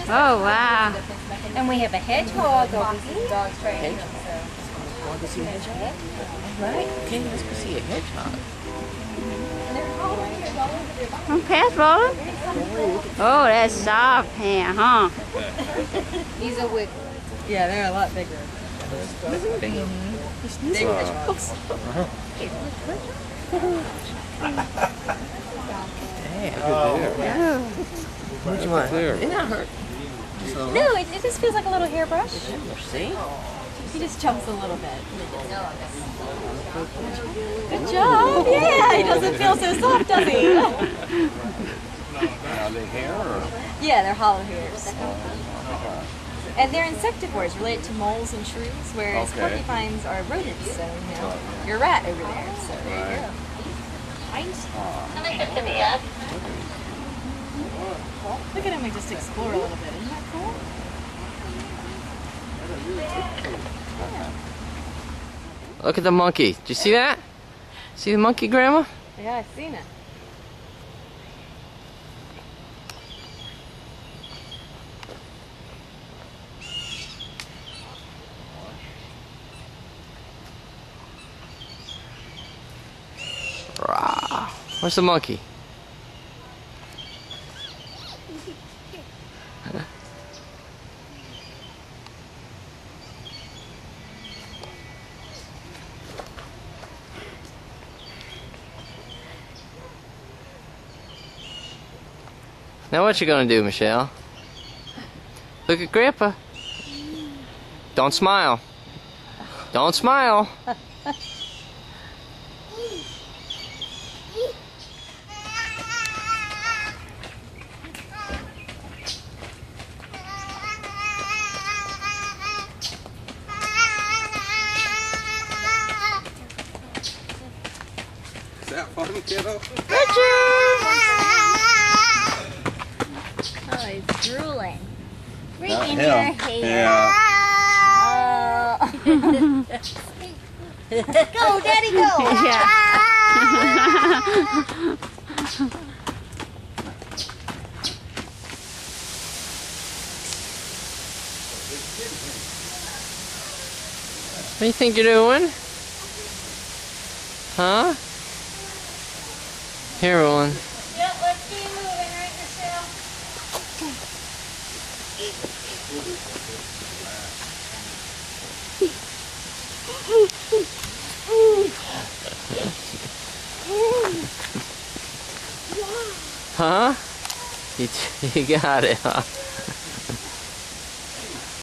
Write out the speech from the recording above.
Oh, wow. And we have a hedgehog over here. Want to see a hedgehog? Right? Okay, let's go see a hedgehog. Come past, Roland. Oh, that's soft hand, huh? He's a wiggle. Yeah, they're a lot bigger. Big. Big hedgehogs. Yeah, good there. Oh. What do you want? They're not hurt. No, it just feels like a little hairbrush. See? He just chumps a little bit. Good job. Yeah, he doesn't feel so soft, does he? Are they hair or? Yeah, they're hollow hairs. And they're insectivores related to moles and shrews, whereas Okay. porcupines are rodents. So, you know, you're a rat over there. So there you go. Look at him, we just explore a little bit. Isn't that cool? Look at the monkey. Did you see that? See the monkey, Grandma? Yeah, I've seen it. Rah. Where's the monkey? Now what you gonna do, Michelle? Look at Grandpa. Don't smile. Don't smile. Is that fun, kiddo? Oh, he's drooling. Right Not in him. your hair. Yeah. Oh. Go, Daddy, go. Yeah. What do you think you're doing? Huh? Here, Roland. Yep, let's keep moving, right, Michelle? Huh? You got it, huh?